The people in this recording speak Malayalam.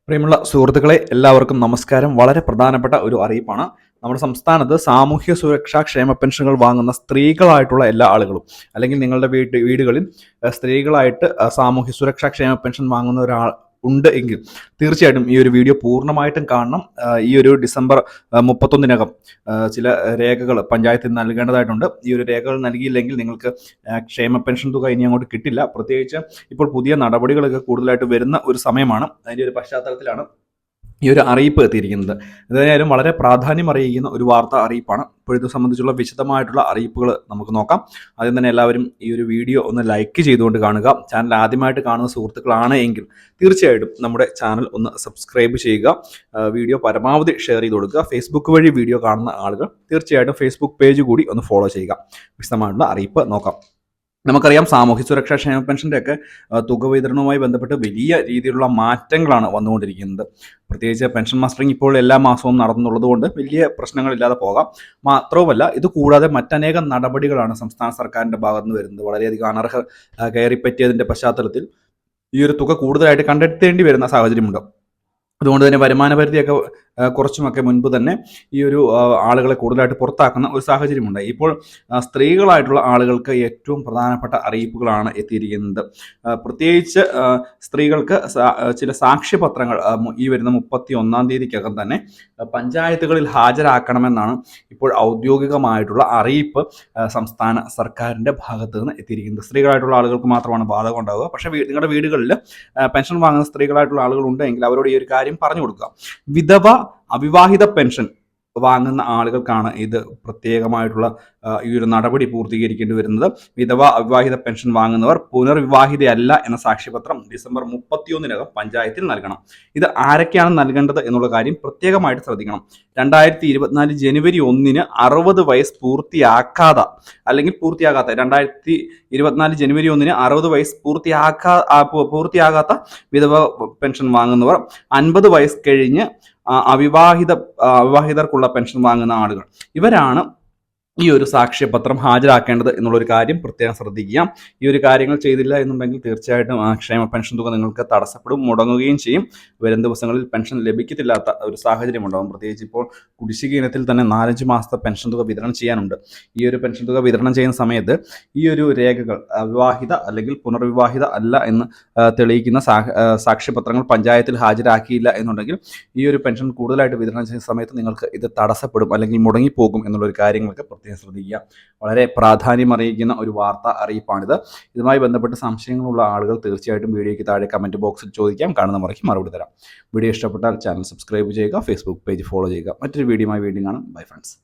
പ്രിയമുള്ള സുഹൃത്തുക്കളെ എല്ലാവർക്കും നമസ്കാരം. വളരെ പ്രധാനപ്പെട്ട ഒരു അറിയിപ്പാണ്. നമ്മുടെ സംസ്ഥാനത്ത് സാമൂഹ്യ സുരക്ഷാ ക്ഷേമ പെൻഷനുകൾ വാങ്ങുന്ന സ്ത്രീകളായിട്ടുള്ള എല്ലാ ആളുകളും, അല്ലെങ്കിൽ നിങ്ങളുടെ വീടുകളിൽ സ്ത്രീകളായിട്ട് സാമൂഹ്യ സുരക്ഷാ ക്ഷേമ പെൻഷൻ വാങ്ങുന്ന ഒരാൾ ഉണ്ട് എങ്കിൽ തീർച്ചയായിട്ടും ഈ ഒരു വീഡിയോ പൂർണ്ണമായിട്ടും കാണണം. ഈ ഒരു ഡിസംബർ 31-നകം ചില രേഖകൾ പഞ്ചായത്തിൽ നൽകേണ്ടതായിട്ടുണ്ട്. ഈ ഒരു രേഖകൾ നൽകിയില്ലെങ്കിൽ നിങ്ങൾക്ക് ക്ഷേമ പെൻഷൻ തുക ഇനി അങ്ങോട്ട് കിട്ടില്ല. പ്രത്യേകിച്ച് ഇപ്പോൾ പുതിയ നടപടികളൊക്കെ കൂടുതലായിട്ട് വരുന്ന ഒരു സമയമാണ്. അതിൻ്റെ ഒരു പശ്ചാത്തലത്തിലാണ് ഈ ഒരു അറിയിപ്പ് എത്തിയിരിക്കുന്നത്. എന്തായാലും വളരെ പ്രാധാന്യം അറിയിക്കുന്ന ഒരു വാർത്താ അറിയിപ്പാണ്. ഇപ്പോൾ ഇത് സംബന്ധിച്ചുള്ള വിശദമായിട്ടുള്ള അറിയിപ്പുകൾ നമുക്ക് നോക്കാം. ആദ്യം തന്നെ എല്ലാവരും ഈ ഒരു വീഡിയോ ഒന്ന് ലൈക്ക് ചെയ്തുകൊണ്ട് കാണുക. ചാനൽ ആദ്യമായിട്ട് കാണുന്ന സുഹൃത്തുക്കളാണ് എങ്കിൽ തീർച്ചയായിട്ടും നമ്മുടെ ചാനൽ ഒന്ന് സബ്സ്ക്രൈബ് ചെയ്യുക. വീഡിയോ പരമാവധി ഷെയർ ചെയ്ത് കൊടുക്കുക. ഫേസ്ബുക്ക് വഴി വീഡിയോ കാണുന്ന ആളുകൾ തീർച്ചയായിട്ടും ഫേസ്ബുക്ക് പേജ് കൂടി ഒന്ന് ഫോളോ ചെയ്യുക. വിശദമായിട്ടുള്ള അറിയിപ്പ് നോക്കാം. നമുക്കറിയാം, സാമൂഹ്യ സുരക്ഷാ ക്ഷേമ പെൻഷൻ്റെ ഒക്കെ തുക വിതരണവുമായി ബന്ധപ്പെട്ട് വലിയ രീതിയിലുള്ള മാറ്റങ്ങളാണ് വന്നുകൊണ്ടിരിക്കുന്നത്. പ്രത്യേകിച്ച് പെൻഷൻ മസ്റ്ററിംഗ് ഇപ്പോൾ എല്ലാ മാസവും നടന്നുള്ളത് കൊണ്ട് വലിയ പ്രശ്നങ്ങളില്ലാതെ പോകാം. മാത്രവുമല്ല, ഇത് കൂടാതെ മറ്റനേകം നടപടികളാണ് സംസ്ഥാന സർക്കാരിൻ്റെ ഭാഗത്ത് നിന്ന് വരുന്നത്. വളരെയധികം അനർഹർ കയറിപ്പറ്റിയതിൻ്റെ പശ്ചാത്തലത്തിൽ ഈ ഒരു തുക കൂടുതലായിട്ട് കണ്ടെത്തേണ്ടി വരുന്ന സാഹചര്യമുണ്ട്. അതുകൊണ്ട് തന്നെ വരുമാന പരിധിയൊക്കെ കുറച്ചുമൊക്കെ മുൻപ് തന്നെ ഈ ഒരു ആളുകളെ കൂടുതലായിട്ട് പുറത്താക്കുന്ന ഒരു സാഹചര്യമുണ്ട്. ഇപ്പോൾ സ്ത്രീകളായിട്ടുള്ള ആളുകൾക്ക് ഏറ്റവും പ്രധാനപ്പെട്ട അറിയിപ്പുകളാണ് എത്തിയിരിക്കുന്നത്. പ്രത്യേകിച്ച് സ്ത്രീകൾക്ക് ചില സാക്ഷ്യപത്രങ്ങൾ ഈ വരുന്ന 31-ാം തീയതിക്കകം തന്നെ പഞ്ചായത്തുകളിൽ ഹാജരാക്കണമെന്നാണ് ഇപ്പോൾ ഔദ്യോഗികമായിട്ടുള്ള അറിയിപ്പ് സംസ്ഥാന സർക്കാരിൻ്റെ ഭാഗത്ത് നിന്ന് എത്തിയിരിക്കുന്നത്. സ്ത്രീകളായിട്ടുള്ള ആളുകൾക്ക് മാത്രമാണ് ബാധകം ഉണ്ടാവുക. പക്ഷേ നിങ്ങളുടെ വീടുകളിൽ പെൻഷൻ വാങ്ങുന്ന സ്ത്രീകളായിട്ടുള്ള ആളുകളുണ്ടെങ്കിൽ അവരോട് ഈ ഒരു കാര്യം പറഞ്ഞു കൊടുക്കുക. വിധവ അവിവാഹിത പെൻഷൻ വാങ്ങുന്ന ആളുകൾക്കാണ് ഇത് പ്രത്യേകമായിട്ടുള്ള ഈ ഒരു നടപടി പൂർത്തീകരിക്കേണ്ടി വരുന്നത്. വിധവ അവിവാഹിത പെൻഷൻ വാങ്ങുന്നവർ പുനർവിവാഹിതയല്ല എന്ന സാക്ഷ്യപത്രം ഡിസംബർ 31-നകം പഞ്ചായത്തിൽ നൽകണം. ഇത് ആരൊക്കെയാണ് നൽകേണ്ടത് എന്നുള്ള കാര്യം പ്രത്യേകമായിട്ട് ശ്രദ്ധിക്കണം. 2024 ജനുവരി 1-ന് 60 വയസ്സ് പൂർത്തിയാക്കാത്ത 2024 ജനുവരി 1-ന് 60 വയസ്സ് പൂർത്തിയാകാത്ത വിധവ പെൻഷൻ വാങ്ങുന്നവർ, 50 വയസ്സ് കഴിഞ്ഞ് അവിവാഹിതർക്കുള്ള പെൻഷൻ വാങ്ങുന്ന ആളുകൾ, ഇവരാണ് ഈ ഒരു സാക്ഷ്യപത്രം ഹാജരാക്കേണ്ടത് എന്നുള്ളൊരു കാര്യം പ്രത്യേകം ശ്രദ്ധിക്കുക. ഈ ഒരു കാര്യങ്ങൾ ചെയ്തില്ല എന്നുണ്ടെങ്കിൽ തീർച്ചയായിട്ടും ക്ഷേമ പെൻഷൻ തുക നിങ്ങൾക്ക് തടസ്സപ്പെടും, മുടങ്ങുകയും ചെയ്യും. വരും ദിവസങ്ങളിൽ പെൻഷൻ ലഭിക്കത്തില്ലാത്ത ഒരു സാഹചര്യം ഉണ്ടാകും. പ്രത്യേകിച്ച് ഇപ്പോൾ കുടിശ്ശിക ഇനത്തിൽ തന്നെ 4-5 മാസത്തെ പെൻഷൻ തുക വിതരണം ചെയ്യാനുണ്ട്. ഈ ഒരു പെൻഷൻ തുക വിതരണം ചെയ്യുന്ന സമയത്ത് ഈ ഒരു രേഖകൾ അവിവാഹിത അല്ലെങ്കിൽ പുനർവിവാഹിത അല്ല എന്ന് തെളിയിക്കുന്ന സാക്ഷ്യപത്രങ്ങൾ പഞ്ചായത്തിൽ ഹാജരാക്കിയില്ല എന്നുണ്ടെങ്കിൽ ഈ ഒരു പെൻഷൻ കൂടുതലായിട്ട് വിതരണം ചെയ്യുന്ന സമയത്ത് നിങ്ങൾക്ക് ഇത് തടസ്സപ്പെടും അല്ലെങ്കിൽ മുടങ്ങിപ്പോകും എന്നുള്ളൊരു കാര്യങ്ങളൊക്കെ ശ്രദ്ധിക്കുക. വളരെ പ്രാധാന്യം അറിയിക്കുന്ന ഒരു വാർത്താ അറിയിപ്പാണിത്. ഇതുമായി ബന്ധപ്പെട്ട് സംശയങ്ങളുള്ള ആളുകൾ തീർച്ചയായിട്ടും വീഡിയോയ്ക്ക് താഴെ കമന്റ് ബോക്സിൽ ചോദിക്കാം. കാണുന്ന മുറയ്ക്ക് മറുപടി തരാം. വീഡിയോ ഇഷ്ടപ്പെട്ടാൽ ചാനൽ സബ്സ്ക്രൈബ് ചെയ്യുക, ഫേസ്ബുക്ക് പേജ് ഫോളോ ചെയ്യുക. മറ്റൊരു വീഡിയോയുമായി വീണ്ടും കാണാം. Bye friends.